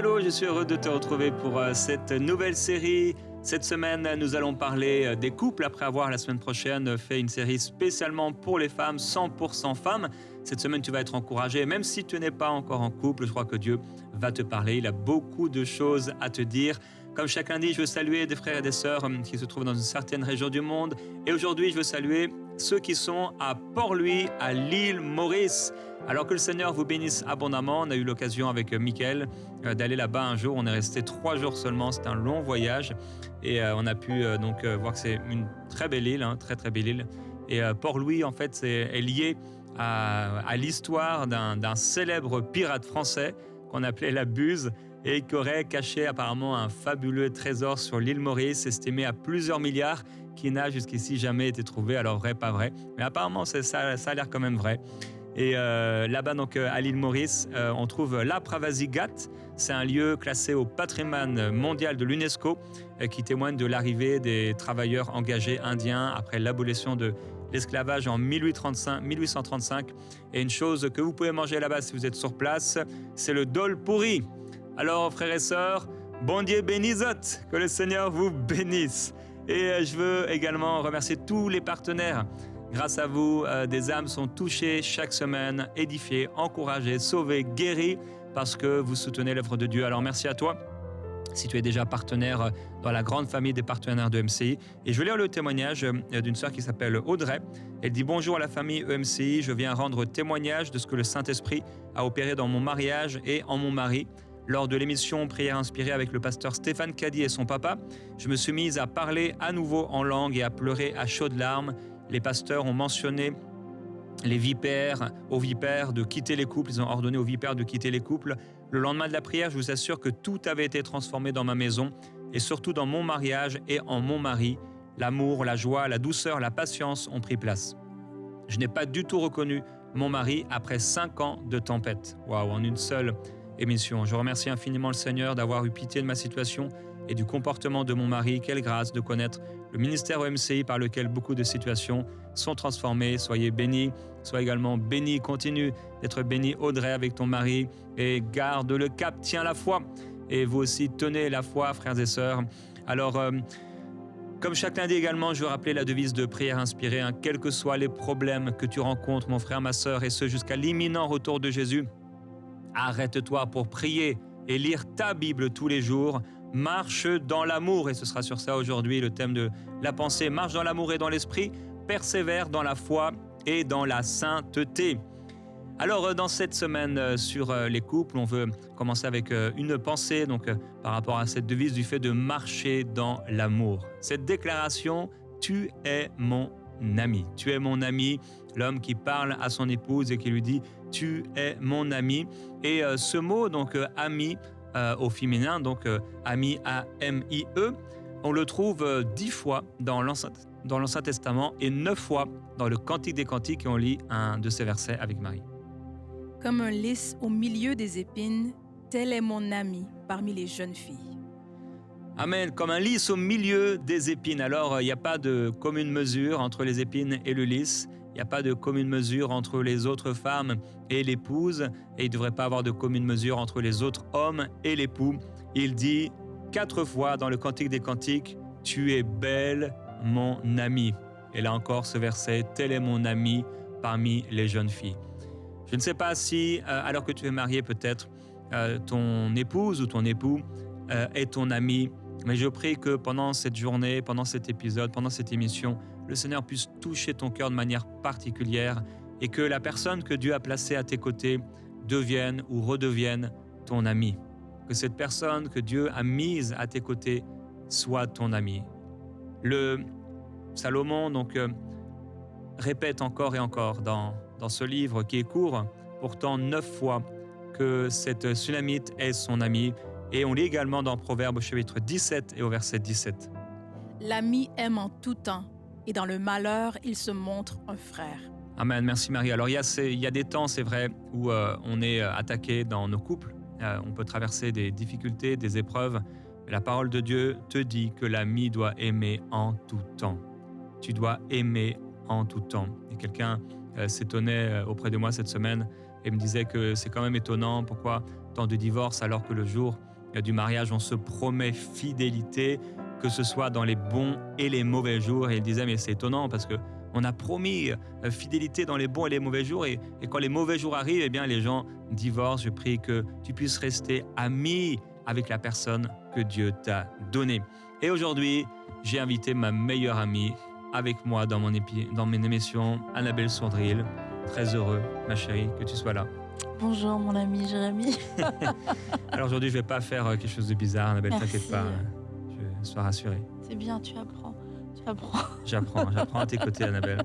Hello, je suis heureux de te retrouver pour cette nouvelle série. Cette semaine, nous allons parler des couples après avoir la semaine prochaine fait une série spécialement pour les femmes, 100% femmes. Cette semaine, tu vas être encouragé, même si tu n'es pas encore en couple, je crois que Dieu va te parler. Il a beaucoup de choses à te dire. Comme chaque lundi, je veux saluer des frères et des sœurs qui se trouvent dans une certaine région du monde. Et aujourd'hui, je veux saluer ceux qui sont à Port-Louis, à l'île Maurice. Alors que le Seigneur vous bénisse abondamment, on a eu l'occasion avec Mickaël d'aller là-bas un jour. On est resté 3 jours seulement, c'était un long voyage. Et on a pu voir que c'est une très belle île, très très belle île. Et Port-Louis, en fait, est lié à l'histoire d'un célèbre pirate français qu'on appelait la Buse et qui aurait caché apparemment un fabuleux trésor sur l'île Maurice, estimé à plusieurs milliards, qui n'a jusqu'ici jamais été trouvé. Alors vrai, pas vrai, mais apparemment ça a l'air quand même vrai. Et là-bas, donc, à l'île Maurice, on trouve la Pravasi Ghat. C'est un lieu classé au patrimoine mondial de l'UNESCO qui témoigne de l'arrivée des travailleurs engagés indiens après l'abolition de l'esclavage en 1835. Et une chose que vous pouvez manger là-bas si vous êtes sur place, c'est le dol pourri. Alors, frères et sœurs, bon Dieu bénissot, que le Seigneur vous bénisse. Et je veux également remercier tous les partenaires. Grâce à vous, des âmes sont touchées chaque semaine, édifiées, encouragées, sauvées, guéries, parce que vous soutenez l'œuvre de Dieu. Alors merci à toi, si tu es déjà partenaire dans la grande famille des partenaires de MCI. Et je vais lire le témoignage d'une sœur qui s'appelle Audrey. Elle dit « Bonjour à la famille EMCI, je viens rendre témoignage de ce que le Saint-Esprit a opéré dans mon mariage et en mon mari. Lors de l'émission Prière inspirée avec le pasteur Stéphane Caddy et son papa, je me suis mise à parler à nouveau en langue et à pleurer à chaudes larmes. Les pasteurs ont mentionné aux vipères de quitter les couples. Ils ont ordonné aux vipères de quitter les couples. Le lendemain de la prière, je vous assure que tout avait été transformé dans ma maison et surtout dans mon mariage et en mon mari. L'amour, la joie, la douceur, la patience ont pris place. Je n'ai pas du tout reconnu mon mari après 5 ans de tempête. Waouh, en une seule émission. Je remercie infiniment le Seigneur d'avoir eu pitié de ma situation et du comportement de mon mari. Quelle grâce de connaître le ministère OMCI par lequel beaucoup de situations sont transformées. Soyez bénis, soyez également bénis. Continue d'être béni, Audrey, avec ton mari, et garde le cap, tiens la foi. Et vous aussi, tenez la foi, frères et sœurs. Alors, comme chaque lundi également, je veux rappeler la devise de Prière inspirée. Quels que soient les problèmes que tu rencontres, mon frère, ma sœur, et ce jusqu'à l'imminent retour de Jésus, arrête-toi pour prier et lire ta Bible tous les jours. Marche dans l'amour, et ce sera sur ça aujourd'hui le thème de la pensée. Marche dans l'amour et dans l'esprit, persévère dans la foi et dans la sainteté. Alors, dans cette semaine sur les couples, on veut commencer avec une pensée par rapport à cette devise du fait de marcher dans l'amour. Cette déclaration, tu es mon ami. Tu es mon ami, l'homme qui parle à son épouse et qui lui dit « tu es mon ami ». Et ce mot, ami, au féminin, ami, A-M-I-E, on le trouve 10 fois dans l'Ancien Testament et 9 fois dans le Cantique des Cantiques, et on lit un de ces versets avec Marie. Comme un lys au milieu des épines, tel est mon ami parmi les jeunes filles. Amen, comme un lys au milieu des épines. Alors, il n'y a pas de commune mesure entre les épines et le lys. Il n'y a pas de commune mesure entre les autres femmes et l'épouse. Et il ne devrait pas avoir de commune mesure entre les autres hommes et l'époux. Il dit 4 fois dans le Cantique des Cantiques, « Tu es belle, mon ami ». Et là encore, ce verset, « Tel est mon ami parmi les jeunes filles ». Je ne sais pas si, alors que tu es marié peut-être, ton épouse ou ton époux est ton ami. Mais je prie que pendant cette journée, pendant cet épisode, pendant cette émission, le Seigneur puisse toucher ton cœur de manière particulière et que la personne que Dieu a placée à tes côtés devienne ou redevienne ton ami. Que cette personne que Dieu a mise à tes côtés soit ton ami. Le Salomon répète encore et encore dans ce livre qui est court, pourtant 9 fois, que cette Sunamite est son ami. Et on lit également dans Proverbes au chapitre 17 et au verset 17. L'ami aime en tout temps, et dans le malheur, il se montre un frère. Amen, merci Marie. Alors il y a des temps, c'est vrai, où on est attaqué dans nos couples. On peut traverser des difficultés, des épreuves. Mais la parole de Dieu te dit que l'ami doit aimer en tout temps. Tu dois aimer en tout temps. Et quelqu'un s'étonnait auprès de moi cette semaine et me disait que c'est quand même étonnant pourquoi tant de divorces alors que le jour du mariage, on se promet fidélité, que ce soit dans les bons et les mauvais jours. Et il disait, mais c'est étonnant parce que on a promis fidélité dans les bons et les mauvais jours. Et quand les mauvais jours arrivent, eh bien, les gens divorcent. Je prie que tu puisses rester ami avec la personne que Dieu t'a donnée. Et aujourd'hui, j'ai invité ma meilleure amie avec moi dans mon émission, Annabelle Sourdril. Très heureux, ma chérie, que tu sois là. Bonjour mon ami Jérémy. Alors aujourd'hui, je ne vais pas faire quelque chose de bizarre, Annabelle, Merci. t'inquiète pas, sois rassurée. C'est bien, tu apprends. J'apprends à tes côtés, Annabelle.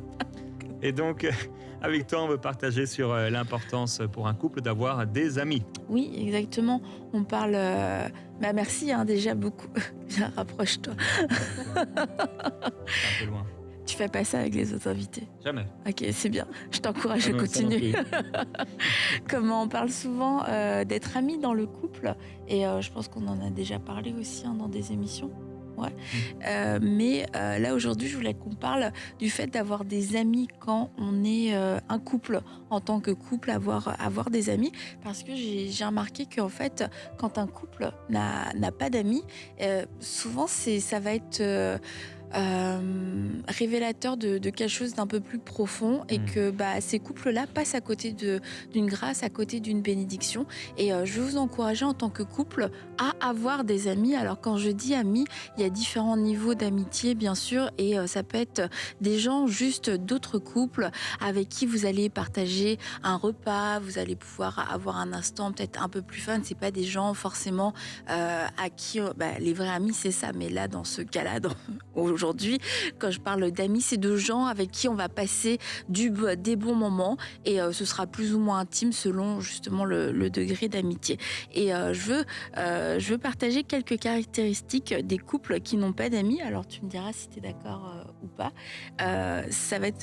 Et donc, avec toi, on veut partager sur l'importance pour un couple d'avoir des amis. Oui, exactement. On parle... merci déjà beaucoup. Viens, rapproche-toi. C'est un peu loin. Tu fais pas ça avec les autres invités? Jamais. Ok, c'est bien. Je t'encourage à continuer. Comment on parle souvent d'être amis dans le couple. Et je pense qu'on en a déjà parlé aussi dans des émissions. Ouais. Mais là aujourd'hui je voulais qu'on parle du fait d'avoir des amis quand on est un couple, en tant que couple, avoir des amis, parce que j'ai remarqué qu'en fait quand un couple n'a pas d'amis, souvent ça va être révélateur de quelque chose d'un peu plus profond, et que ces couples-là passent à côté d'une grâce, à côté d'une bénédiction. Et je veux vous encourager en tant que couple à avoir des amis. Alors quand je dis amis, il y a différents niveaux d'amitié bien sûr, et ça peut être des gens juste d'autres couples avec qui vous allez partager un repas, vous allez pouvoir avoir un instant peut-être un peu plus fun. C'est pas des gens forcément à qui les vrais amis c'est ça, mais là dans ce cas-là aujourd'hui, quand je parle d'amis, c'est de gens avec qui on va passer des bons moments, et ce sera plus ou moins intime selon justement le degré d'amitié. Et je veux partager quelques caractéristiques des couples qui n'ont pas d'amis. Alors tu me diras si tu es d'accord ou pas.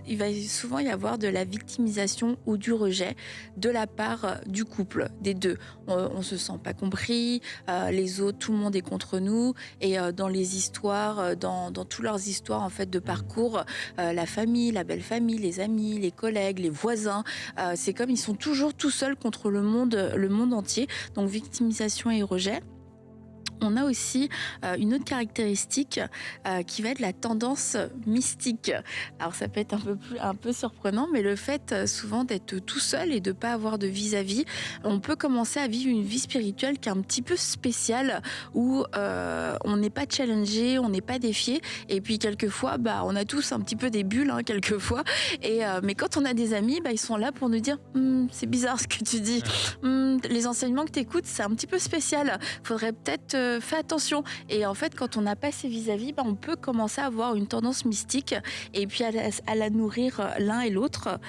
Il va souvent y avoir de la victimisation ou du rejet de la part du couple, des deux. On se sent pas compris, les autres, tout le monde est contre nous, et dans les histoires, dans toutes leurs histoires en fait de parcours, la famille, la belle famille, les amis, les collègues, les voisins, c'est comme ils sont toujours tout seuls contre le monde entier. Donc victimisation et rejet. On a aussi une autre caractéristique qui va être la tendance mystique. Alors ça peut être un peu surprenant, mais le fait souvent d'être tout seul et de ne pas avoir de vis-à-vis, on peut commencer à vivre une vie spirituelle qui est un petit peu spéciale, où on n'est pas challengé, on n'est pas défié, et puis quelquefois on a tous un petit peu des bulles quelquefois, mais quand on a des amis, ils sont là pour nous dire c'est bizarre ce que tu dis, les enseignements que tu écoutes c'est un petit peu spécial, faudrait peut-être fais attention. Et en fait, quand on n'a pas ses vis-à-vis, on peut commencer à avoir une tendance mystique, et puis à la nourrir l'un et l'autre.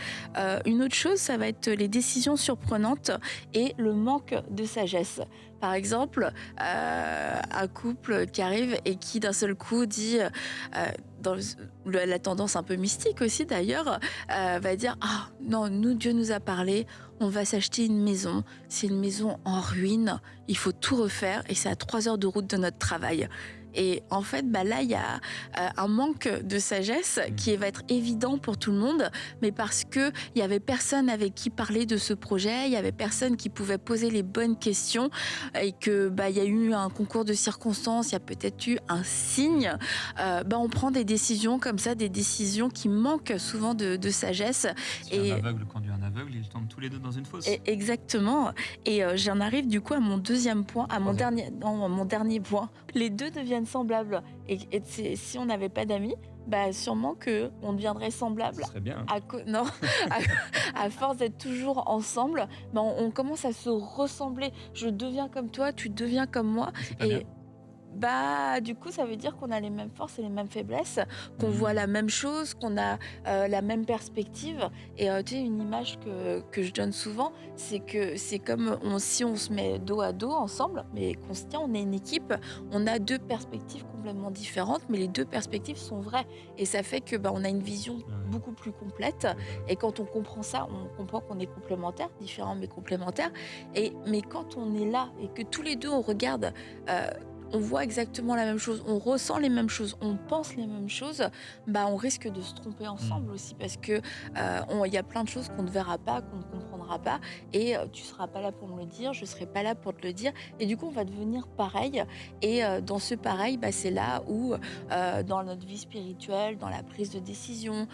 Une autre chose, ça va être les décisions surprenantes et le manque de sagesse. Par exemple, un couple qui arrive et qui d'un seul coup dit, dans la tendance un peu mystique aussi d'ailleurs, va dire « Ah non, Dieu nous a parlé, on va s'acheter une maison, c'est une maison en ruine, il faut tout refaire et c'est à 3 heures de route de notre travail. » Et en fait, là, il y a un manque de sagesse qui va être évident pour tout le monde, mais parce qu'il n'y avait personne avec qui parler de ce projet, il n'y avait personne qui pouvait poser les bonnes questions, et qu'il y a eu un concours de circonstances, il y a peut-être eu un signe, on prend des décisions comme ça, des décisions qui manquent souvent de sagesse. Si un aveugle conduit un aveugle, ils tombent tous les deux dans une fosse. Exactement. Et j'en arrive du coup à mon deuxième point, mon dernier point. Les deux deviennent semblables. Et si on n'avait pas d'amis, sûrement qu'on deviendrait semblables. Ce serait bien. À force d'être toujours ensemble, on commence à se ressembler. Je deviens comme toi, tu deviens comme moi. C'est pas bien. Du coup, ça veut dire qu'on a les mêmes forces et les mêmes faiblesses, qu'on voit la même chose, qu'on a la même perspective. Et tu sais, une image que je donne souvent, c'est que c'est comme si on se met dos à dos ensemble, mais qu'on se tient, on est une équipe, on a deux perspectives complètement différentes, mais les deux perspectives sont vraies. Et ça fait que on a une vision beaucoup plus complète. Et quand on comprend ça, on comprend qu'on est complémentaires, différents mais complémentaires. Mais quand on est là et que tous les deux on regarde, on voit exactement la même chose, on ressent les mêmes choses, on pense les mêmes choses, on risque de se tromper ensemble aussi parce que il y a plein de choses qu'on ne verra pas, qu'on ne comprendra pas et tu seras pas là pour me le dire, je serai pas là pour te le dire et du coup on va devenir pareil et dans ce pareil, c'est là où dans notre vie spirituelle, dans la prise de décision,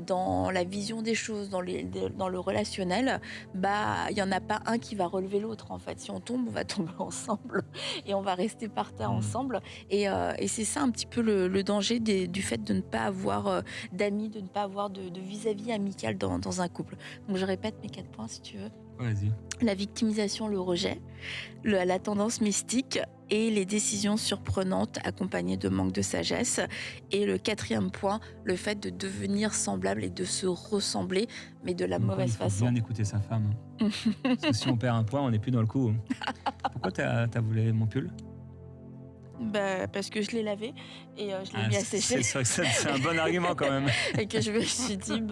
dans la vision des choses, dans le relationnel, il y en a pas un qui va relever l'autre en fait. Si on tombe, on va tomber ensemble et on va rester par terre ensemble et c'est ça un petit peu le danger du fait de ne pas avoir d'amis, de ne pas avoir de vis-à-vis amical dans un couple. Donc je répète mes 4 points si tu veux. Vas-y. La victimisation, le rejet, la tendance mystique et les décisions surprenantes accompagnées de manque de sagesse. Et le 4e point, le fait de devenir semblable et de se ressembler, mais de la mauvaise façon. Il faut bien écouter sa femme. Parce que si on perd un point, on n'est plus dans le coup. Pourquoi t'as volé mon pull ? Parce que je l'ai lavé et je l'ai mis à sécher. C'est un bon argument quand même. Et que je me suis dit,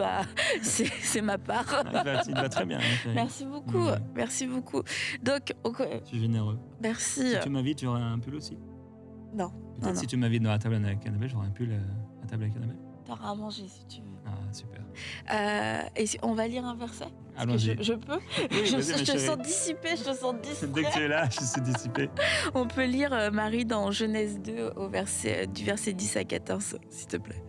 c'est ma part. Il va très bien. Merci beaucoup, merci beaucoup. Donc, je suis généreux. Merci. Si tu m'invites, j'aurai un pull aussi. Non. Peut-être si tu m'invites dans la table avec Annabelle, j'aurai un pull à table avec Annabelle. T'auras à manger si tu veux. Ah, super. Et on va lire un verset ? Allons-y. Je peux ? Oui, je te sens dissipée, je te sens distrait. Dès que tu es là, je suis dissipée. On peut lire Marie dans Genèse 2 du verset 10 à 14, s'il te plaît.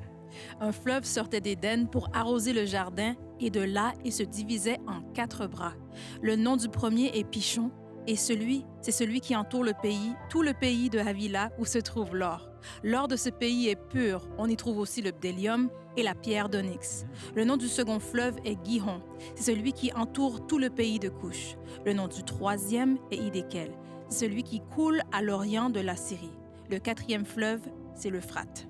Un fleuve sortait d'Éden pour arroser le jardin, et de là, il se divisait en 4 bras. Le nom du premier est Pishon, et c'est celui qui entoure le pays, tout le pays de Havila où se trouve l'or. L'or de ce pays est pur, on y trouve aussi le bdellium et la pierre d'onyx. Le nom du second fleuve est Gihon, c'est celui qui entoure tout le pays de Couche. Le nom du 3e est Hiddekel, c'est celui qui coule à l'orient de la Syrie. Le 4e fleuve, c'est l'Euphrate.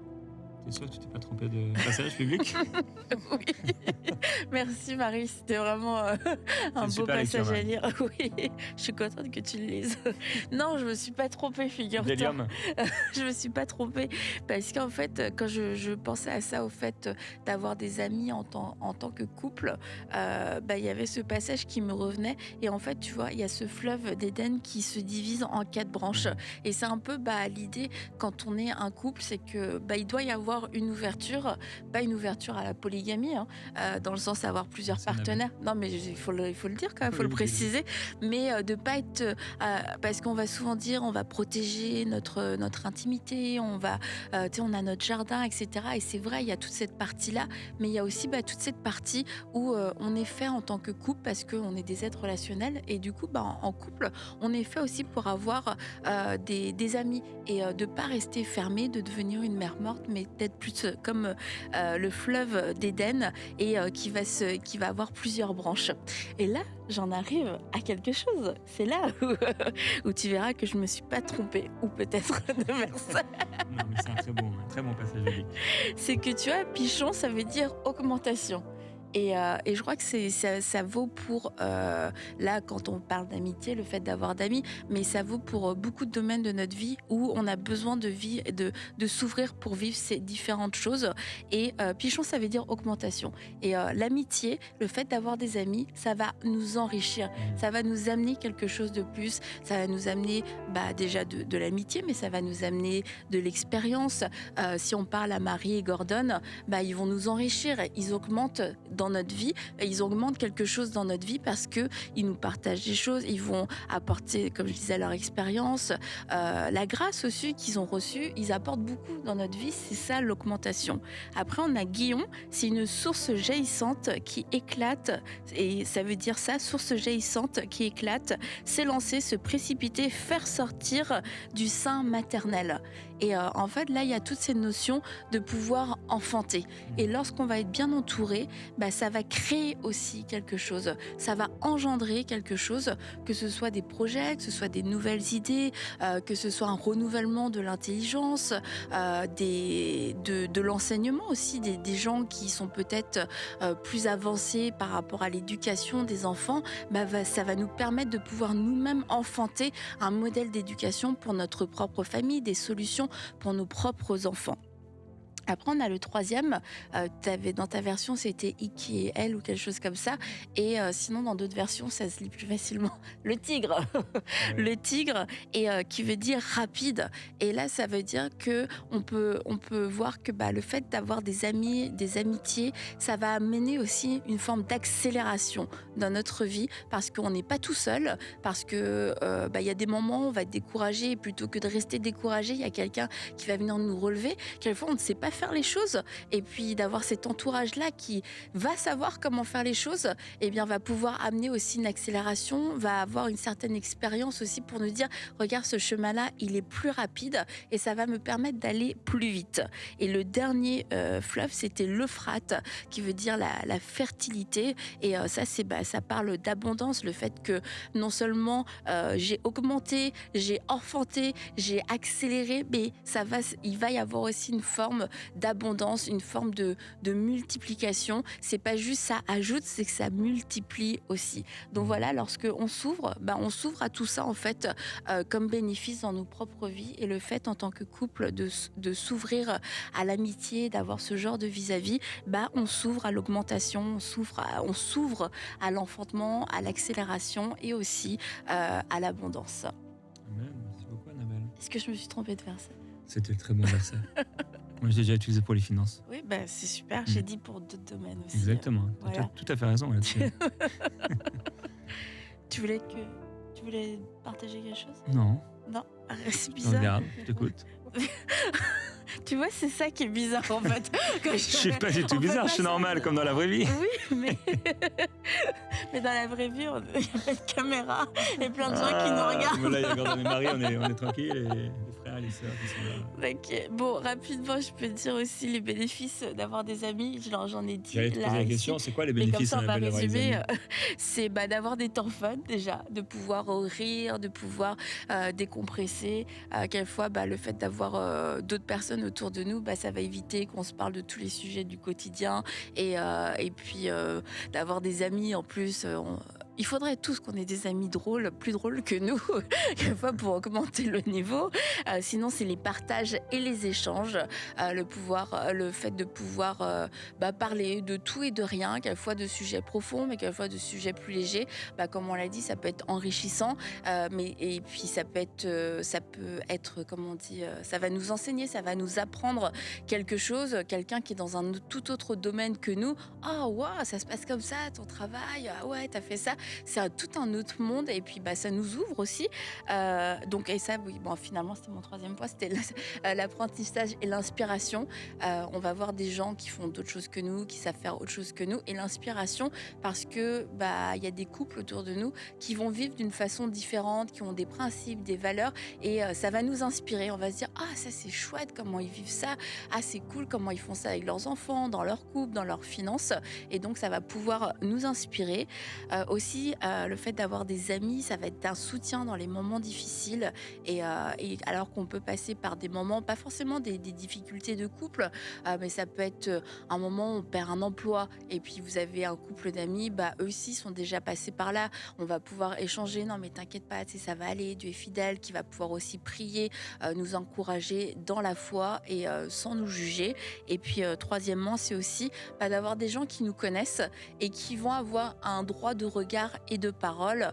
T'es sûre que tu t'es pas trompée de passage public ? Oui. Merci Marie, c'était vraiment un beau passage à lire. Oui, je suis contente que tu le lises. Non, je me suis pas trompée, figure-toi. Bdellium. Je me suis pas trompée parce qu'en fait, quand je pensais à ça, au fait d'avoir des amis en tant que couple, il y avait ce passage qui me revenait et en fait, tu vois, il y a ce fleuve d'Éden qui se divise en 4 branches et c'est un peu l'idée quand on est un couple, c'est que il doit y avoir une ouverture, pas une ouverture à la polygamie, dans le sens d'avoir plusieurs partenaires. Non, mais il faut le dire quand même, il faut le préciser, mais de pas être, parce qu'on va souvent dire, on va protéger notre intimité, on a notre jardin, etc. Et c'est vrai, il y a toute cette partie-là, mais il y a aussi toute cette partie où on est fait en tant que couple parce qu'on est des êtres relationnels et du coup, en couple, on est fait aussi pour avoir des amis et de pas rester fermé, de devenir une mer morte, mais d'être plus comme le fleuve d'Éden et qui va avoir plusieurs branches. Et là, j'en arrive à quelque chose. C'est là où tu verras que je me suis pas trompée, ou peut-être de verset. Non, mais c'est un très bon passage biblique. C'est que tu vois, Pichon, ça veut dire augmentation. Et je crois que ça vaut pour, là, quand on parle d'amitié, le fait d'avoir d'amis, mais ça vaut pour beaucoup de domaines de notre vie où on a besoin de s'ouvrir pour vivre ces différentes choses. Et Pichon, ça veut dire augmentation. Et l'amitié, le fait d'avoir des amis, ça va nous enrichir. Ça va nous amener quelque chose de plus. Ça va nous amener déjà de l'amitié, mais ça va nous amener de l'expérience. Si on parle à Marie et Gordon, ils vont nous enrichir. Ils augmentent dans notre vie, ils augmentent quelque chose dans notre vie parce que ils nous partagent des choses, ils vont apporter, comme je disais, leur expérience, la grâce aussi qu'ils ont reçue, ils apportent beaucoup dans notre vie, c'est ça l'augmentation. Après on a Guillon, c'est une source jaillissante qui éclate et ça veut dire ça, source jaillissante qui éclate, s'élancer, se précipiter, faire sortir du sein maternel. Et en fait là il y a toutes ces notions de pouvoir enfanter et lorsqu'on va être bien entouré, ça va créer aussi quelque chose, ça va engendrer quelque chose, que ce soit des projets, que ce soit des nouvelles idées, que ce soit un renouvellement de l'intelligence, de l'enseignement aussi, des gens qui sont peut-être plus avancés par rapport à l'éducation des enfants, ça va nous permettre de pouvoir nous-mêmes enfanter un modèle d'éducation pour notre propre famille, des solutions pour nos propres enfants. Après, on a le troisième. Dans ta version, c'était I qui est elle ou quelque chose comme ça. Et sinon, dans d'autres versions, ça se lit plus facilement. Le tigre. Ouais. Le tigre, et qui veut dire rapide. Et là, ça veut dire que on peut voir que le fait d'avoir des amis, des amitiés, ça va amener aussi une forme d'accélération dans notre vie, parce qu'on n'est pas tout seul, parce que il y a des moments où on va être découragé, et plutôt que de rester découragé, il y a quelqu'un qui va venir nous relever. Quelquefois, on ne sait pas faire les choses, et puis d'avoir cet entourage-là qui va savoir comment faire les choses, eh bien, va pouvoir amener aussi une accélération, va avoir une certaine expérience aussi pour nous dire, regarde, ce chemin-là, il est plus rapide, et ça va me permettre d'aller plus vite. Et le dernier fleuve, c'était l'Euphrate, qui veut dire la fertilité, et ça parle d'abondance, le fait que non seulement j'ai augmenté, j'ai enfanté, j'ai accéléré, mais il va y avoir aussi une forme d'abondance, une forme de multiplication. C'est pas juste ça ajoute, c'est que ça multiplie aussi. Donc voilà, lorsque on s'ouvre à tout ça en fait, comme bénéfice dans nos propres vies, et le fait en tant que couple de s'ouvrir à l'amitié, d'avoir ce genre de vis-à-vis, on s'ouvre à l'augmentation, on s'ouvre à l'enfantement, à l'accélération, et aussi à l'abondance. Amen. Merci beaucoup, Annabelle. Est-ce que je me suis trompée de verset? C'était le très bon verset. Moi, je l'ai déjà utilisé pour les finances. Oui, c'est super. J'ai dit pour d'autres domaines aussi. Exactement. Tu Voilà. as tout à fait raison là-dessus. Tu voulais partager quelque chose? Non, Non, c'est on bizarre. regarde, je t'écoute. Tu vois, c'est ça qui est bizarre en fait. Je suis pas du tout bizarre, je suis normal comme dans la vraie vie. Oui, mais dans la vraie vie, il y a pas de caméra et plein de gens qui nous regardent. Mais là, il y a Gordon et Marie, on est tranquille, et les frères et les sœurs qui sont là. Ok. Bon, rapidement, je peux te dire aussi les bénéfices d'avoir des amis. J'en ai dit. J'allais te là, poser la ici. question, c'est quoi les Mais comme bénéfices, ça, on va Annabelle, d'avoir des résumer. amis C'est d'avoir des temps fun déjà, de pouvoir rire, de pouvoir décompresser. Quelquefois, le fait d'avoir d'autres personnes autour de nous, ça va éviter qu'on se parle de tous les sujets du quotidien. Et puis, d'avoir des amis en plus. Il faudrait tous qu'on ait des amis drôles, plus drôles que nous, quelquefois pour augmenter le niveau. Sinon, c'est les partages et les échanges, le fait de pouvoir parler de tout et de rien, quelquefois de sujets profonds, mais quelquefois de sujets plus légers. Comme on l'a dit, ça peut être enrichissant, et puis ça peut être, comment on dit, ça va nous enseigner, ça va nous apprendre quelque chose. Quelqu'un qui est dans un tout autre domaine que nous, waouh, ça se passe comme ça, ton travail, ah ouais, t'as fait ça. C'est tout un autre monde, et puis ça nous ouvre aussi. Donc, et ça, oui, finalement, c'était mon troisième point, c'était l'apprentissage et l'inspiration. On va voir des gens qui font d'autres choses que nous, qui savent faire autre chose que nous, et l'inspiration, parce que il y a des couples autour de nous qui vont vivre d'une façon différente, qui ont des principes, des valeurs, et ça va nous inspirer. On va se dire, ça c'est chouette, comment ils vivent ça, c'est cool, comment ils font ça avec leurs enfants, dans leur couple, dans leurs finances, et donc ça va pouvoir nous inspirer. Aussi, le fait d'avoir des amis, ça va être un soutien dans les moments difficiles, et alors qu'on peut passer par des moments, pas forcément des difficultés de couple, mais ça peut être un moment où on perd un emploi, et puis vous avez un couple d'amis, eux aussi sont déjà passés par là. On va pouvoir échanger, non mais t'inquiète pas, ça va aller, Dieu est fidèle, qui va pouvoir aussi prier, nous encourager dans la foi, et sans nous juger. Et puis troisièmement, c'est aussi d'avoir des gens qui nous connaissent et qui vont avoir un droit de regard et de parole,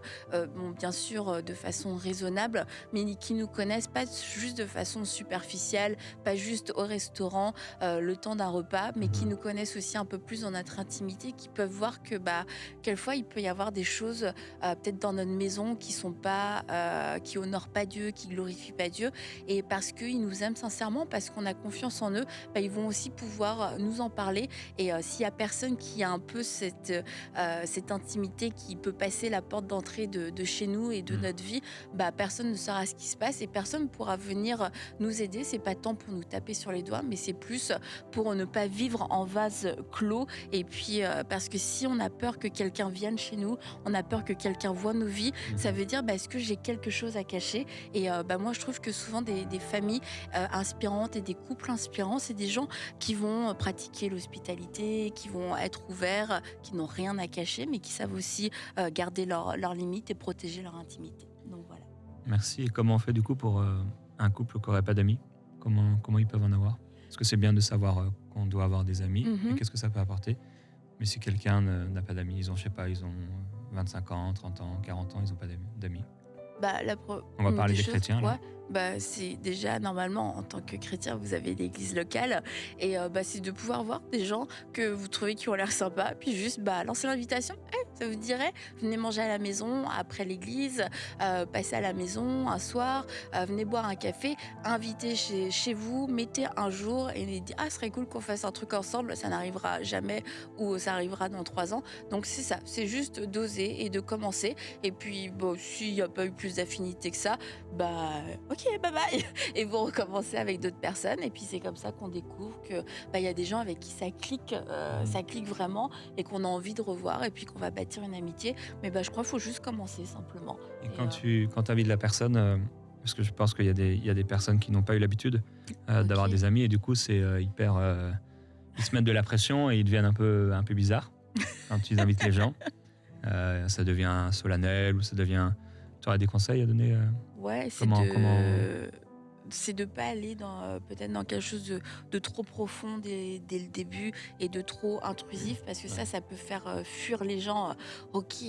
bien sûr de façon raisonnable, mais qui nous connaissent pas juste de façon superficielle, pas juste au restaurant, le temps d'un repas, mais qui nous connaissent aussi un peu plus dans notre intimité, qui peuvent voir que quelquefois il peut y avoir des choses peut-être dans notre maison qui sont pas, qui honorent pas Dieu, qui glorifient pas Dieu, et parce qu'ils nous aiment sincèrement, parce qu'on a confiance en eux, ils vont aussi pouvoir nous en parler. Et s'il y a personne qui a un peu cette intimité, qui peut passer la porte d'entrée de chez nous et de notre vie, personne ne saura ce qui se passe, et personne ne pourra venir nous aider. C'est pas tant pour nous taper sur les doigts, mais c'est plus pour ne pas vivre en vase clos. Et puis parce que si on a peur que quelqu'un vienne chez nous, on a peur que quelqu'un voie nos vies, ça veut dire est-ce que j'ai quelque chose à cacher? Et moi je trouve que souvent des familles inspirantes et des couples inspirants, c'est des gens qui vont pratiquer l'hospitalité, qui vont être ouverts, qui n'ont rien à cacher, mais qui savent aussi garder leurs limites et protéger leur intimité. Donc voilà. Merci. Et comment on fait du coup pour un couple qui n'aurait pas d'amis? Comment ils peuvent en avoir? Parce que c'est bien de savoir qu'on doit avoir des amis et Mhm. qu'est-ce que ça peut apporter. Mais si quelqu'un n'a pas d'amis, je sais pas, ils ont 25 ans, 30 ans, 40 ans, ils n'ont pas d'amis. Bah, On va une parler des des choses, chrétiens, là. ouais, bah, c'est déjà normalement en tant que chrétien, vous avez l'église locale et bah, c'est de pouvoir voir des gens que vous trouvez qui ont l'air sympas, puis juste bah, lancer l'invitation. Ça vous dirait, venez manger à la maison après l'église, passer à la maison un soir, venez boire un café, invitez chez vous, mettez un jour et dites ah, ce serait cool qu'on fasse un truc ensemble, ça n'arrivera jamais ou ça arrivera dans 3 ans. Donc c'est ça, c'est juste d'oser et de commencer. Et puis, bon, s'il n'y a pas eu plus d'affinité que ça, bah, ok, bye bye. Et vous recommencez avec d'autres personnes. Et puis, c'est comme ça qu'on découvre que bah, y a des gens avec qui ça clique vraiment et qu'on a envie de revoir et puis qu'on va bâtir une amitié. Mais bah, je crois qu'il faut juste commencer simplement. Et quand invites la personne, parce que je pense qu'il y a des personnes qui n'ont pas eu l'habitude d'avoir Ok. des amis et du coup c'est hyper, ils se mettent de la pression et ils deviennent un peu bizarres quand tu invites les gens. Ça devient solennel ou ça devient. Tu aurais des conseils à donner Ouais, comment c'est de pas aller peut-être dans quelque chose de trop profond dès le début et de trop intrusif parce que Ouais. ça peut faire fuir les gens. Ok,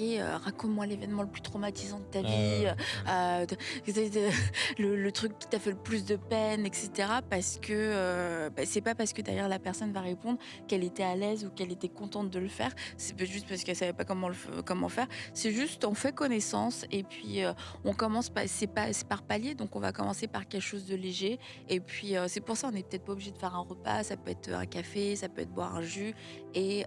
raconte-moi l'événement le plus traumatisant de ta vie, le truc qui t'a fait le plus de peine, etc. Parce que bah, c'est pas parce que derrière la personne va répondre qu'elle était à l'aise ou qu'elle était contente de le faire. C'est pas juste parce qu'elle savait pas comment faire. C'est juste on fait connaissance et puis on commence c'est par palier, donc on va commencer par quelque chose de léger. Et puis c'est pour ça on n'est peut-être pas obligé de faire un repas, ça peut être un café, ça peut être boire un jus et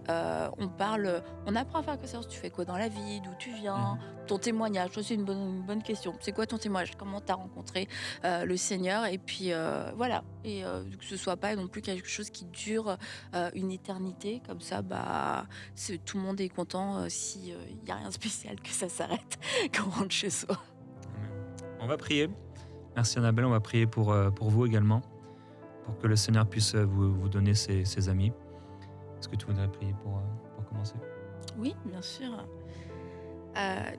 on parle, on apprend à faire connaissance. Tu fais quoi dans la vie, d'où tu viens, ton témoignage. Ça, c'est une bonne question. C'est quoi ton témoignage? Comment tu as rencontré le Seigneur? Et puis voilà. Et que ce soit pas non plus quelque chose qui dure une éternité. Comme ça, bah, tout le monde est content s'il n'y a rien de spécial que ça s'arrête quand on rentre chez soi. Amen. On va prier. Merci Annabelle, on va prier pour vous également, pour que le Seigneur puisse vous donner ses amis. Est-ce que tu voudrais prier pour commencer? Oui, bien sûr.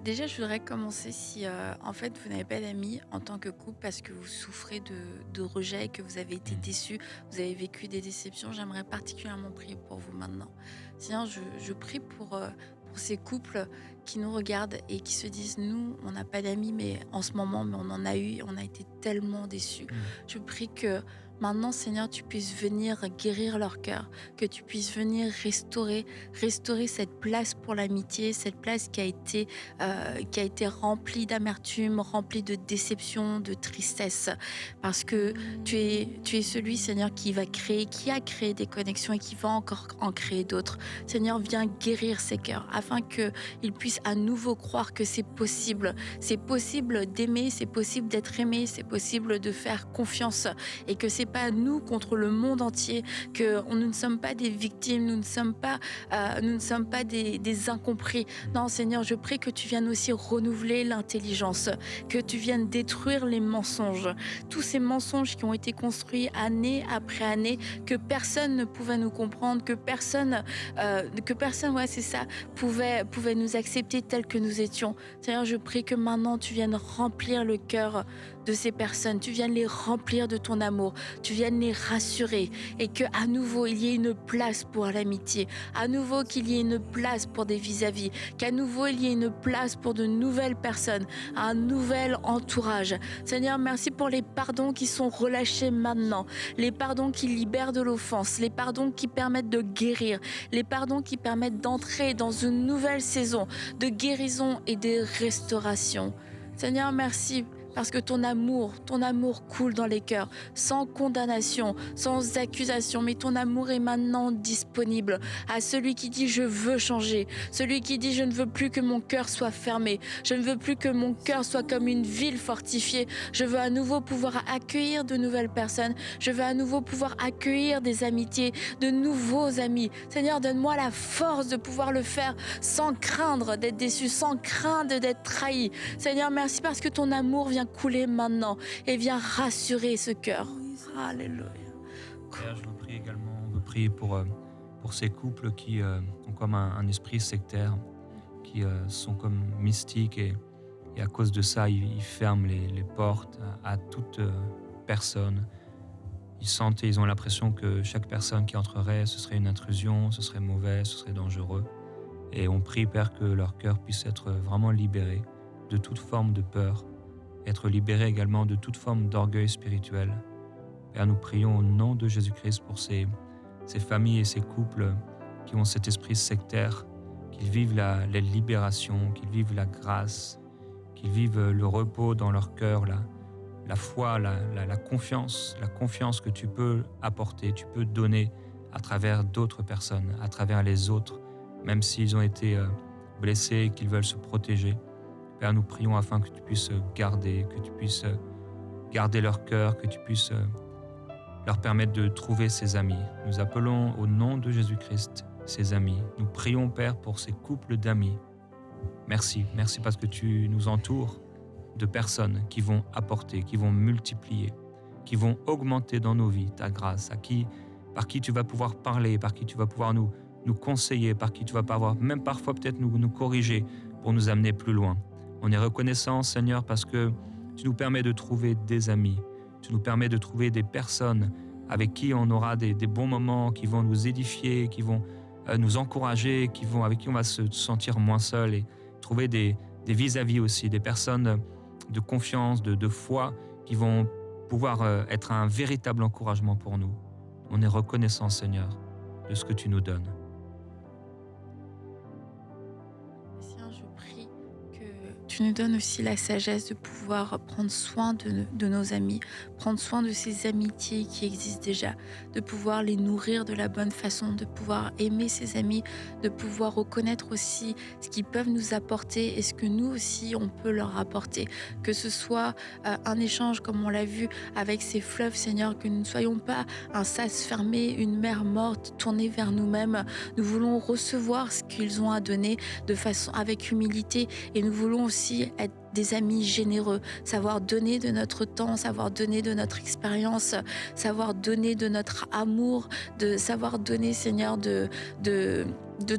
Déjà, je voudrais commencer si en fait vous n'avez pas d'amis en tant que couple parce que vous souffrez de rejet, que vous avez été déçus, vous avez vécu des déceptions. J'aimerais particulièrement prier pour vous maintenant. Seigneur, je prie pour ces couples qui nous regardent et qui se disent nous, on n'a pas d'amis, mais en ce moment, mais on en a eu, on a été tellement déçus. Je prie que maintenant, Seigneur, tu puisses venir guérir leur cœur, que tu puisses venir restaurer cette place pour l'amitié, cette place qui a été remplie d'amertume, remplie de déception, de tristesse. Parce que tu es celui, Seigneur, qui a créé des connexions et qui va encore en créer d'autres. Seigneur, viens guérir ces cœurs afin qu'ils puissent à nouveau croire que c'est possible. C'est possible d'aimer, c'est possible d'être aimé, c'est possible de faire confiance et que c'est pas nous contre le monde entier, que nous ne sommes pas des victimes, nous ne sommes pas des incompris. Non, Seigneur, je prie que tu viennes aussi renouveler l'intelligence, que tu viennes détruire les mensonges, tous ces mensonges qui ont été construits année après année, que personne ne pouvait nous comprendre, que personne, ouais, c'est ça, pouvait nous accepter tels que nous étions. Seigneur, je prie que maintenant tu viennes remplir le cœur de ces personnes, tu viennes les remplir de ton amour, tu viennes les rassurer et que à nouveau il y ait une place pour l'amitié, à nouveau qu'il y ait une place pour des vis-à-vis, qu'à nouveau il y ait une place pour de nouvelles personnes, un nouvel entourage. Seigneur, merci pour les pardons qui sont relâchés maintenant, les pardons qui libèrent de l'offense, les pardons qui permettent de guérir, les pardons qui permettent d'entrer dans une nouvelle saison de guérison et de restauration. Seigneur, merci parce que ton amour coule dans les cœurs, sans condamnation, sans accusation, mais ton amour est maintenant disponible à celui qui dit je veux changer, celui qui dit je ne veux plus que mon cœur soit fermé, je ne veux plus que mon cœur soit comme une ville fortifiée, je veux à nouveau pouvoir accueillir de nouvelles personnes, je veux à nouveau pouvoir accueillir des amitiés, de nouveaux amis. Seigneur, donne-moi la force de pouvoir le faire sans craindre d'être déçu, sans craindre d'être trahi. Seigneur, merci parce que ton amour vient couler maintenant et vient rassurer ce cœur. Alléluia. Père, je vous prie également, on veut prier pour ces couples qui ont comme un esprit sectaire, qui sont comme mystiques et à cause de ça, ils ferment les portes à toute personne. ils ont l'impression que chaque personne qui entrerait, ce serait une intrusion, ce serait mauvais, ce serait dangereux. Et on prie, Père, que leur cœur puisse être vraiment libéré de toute forme de peur, être libéré également de toute forme d'orgueil spirituel. Père, nous prions au nom de Jésus-Christ pour ces familles et ces couples qui ont cet esprit sectaire, qu'ils vivent la libération, qu'ils vivent la grâce, qu'ils vivent le repos dans leur cœur, la foi, la confiance que tu peux apporter, tu peux donner à travers d'autres personnes, à travers les autres, même s'ils ont été blessés, qu'ils veulent se protéger. Père, nous prions afin que tu puisses garder, que tu puisses garder leur cœur, que tu puisses leur permettre de trouver ses amis. Nous appelons au nom de Jésus-Christ ses amis. Nous prions, Père, pour ces couples d'amis. Merci parce que tu nous entoures de personnes qui vont apporter, qui vont multiplier, qui vont augmenter dans nos vies ta grâce, par qui tu vas pouvoir parler, par qui tu vas pouvoir nous conseiller, par qui tu vas pouvoir même parfois peut-être nous corriger pour nous amener plus loin. On est reconnaissant, Seigneur, parce que tu nous permets de trouver des amis, tu nous permets de trouver des personnes avec qui on aura des bons moments, qui vont nous édifier, qui vont nous encourager, avec qui on va se sentir moins seul et trouver des vis-à-vis aussi, des personnes de confiance, de foi, qui vont pouvoir être un véritable encouragement pour nous. On est reconnaissant, Seigneur, de ce que tu nous donnes. Seigneur, je prie que tu nous donnes aussi la sagesse de pouvoir prendre soin de nos amis, prendre soin de ces amitiés qui existent déjà, de pouvoir les nourrir de la bonne façon, de pouvoir aimer ces amis, de pouvoir reconnaître aussi ce qu'ils peuvent nous apporter et ce que nous aussi on peut leur apporter. Que ce soit un échange comme on l'a vu avec ces fleuves, Seigneur, que nous ne soyons pas un sas fermé, une mer morte tournée vers nous-mêmes. Nous voulons recevoir ce qu'ils ont à donner de façon avec humilité et nous voulons aussi être des amis généreux, savoir donner de notre temps, savoir donner de notre expérience, savoir donner de notre amour, de savoir donner, Seigneur, de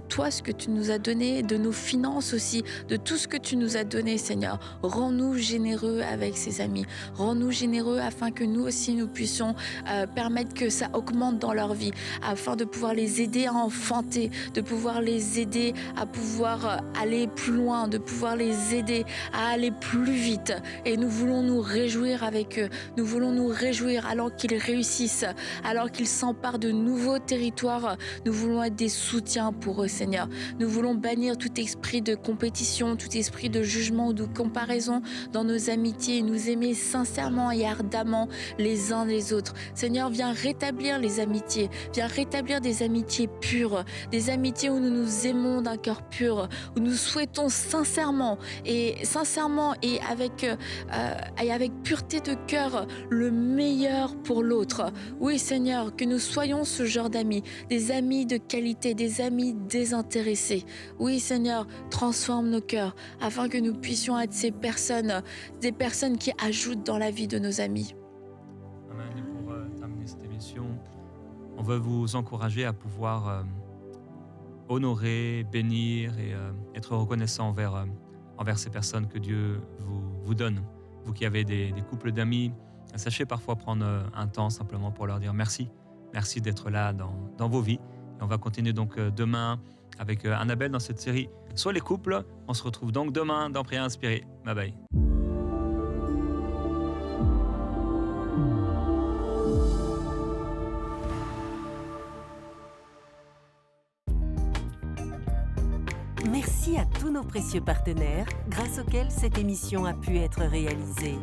toi ce que tu nous as donné, de nos finances aussi, de tout ce que tu nous as donné, Seigneur. Rends-nous généreux avec ces amis. Rends-nous généreux afin que nous aussi nous puissions permettre que ça augmente dans leur vie, afin de pouvoir les aider à enfanter, de pouvoir les aider à pouvoir aller plus loin, de pouvoir les aider à aller plus vite. Et nous voulons nous réjouir avec eux. Nous voulons nous réjouir alors qu'ils réussissent, alors qu'ils s'emparent de nouveaux territoires. Nous voulons être des soutiens pour eux, Seigneur. Nous voulons bannir tout esprit de compétition, tout esprit de jugement ou de comparaison dans nos amitiés et nous aimer sincèrement et ardemment les uns les autres. Seigneur, viens rétablir les amitiés. Viens rétablir des amitiés pures, des amitiés où nous nous aimons d'un cœur pur, où nous souhaitons sincèrement et avec pureté de cœur le meilleur pour l'autre. Oui, Seigneur, que nous soyons ce genre d'amis, des amis de qualité, des amis désintéressés. Oui, Seigneur, transforme nos cœurs afin que nous puissions être ces personnes, des personnes qui ajoutent dans la vie de nos amis. Amen. Et pour terminer cette émission, on veut vous encourager à pouvoir honorer, bénir et être reconnaissant envers ces personnes que Dieu vous donne. Vous qui avez des couples d'amis, sachez parfois prendre un temps simplement pour leur dire merci. Merci d'être là dans vos vies. Et on va continuer donc demain avec Annabelle dans cette série Sur les couples. On se retrouve donc demain dans Prière Inspirée. Bye bye. Merci à tous nos précieux partenaires grâce auxquels cette émission a pu être réalisée.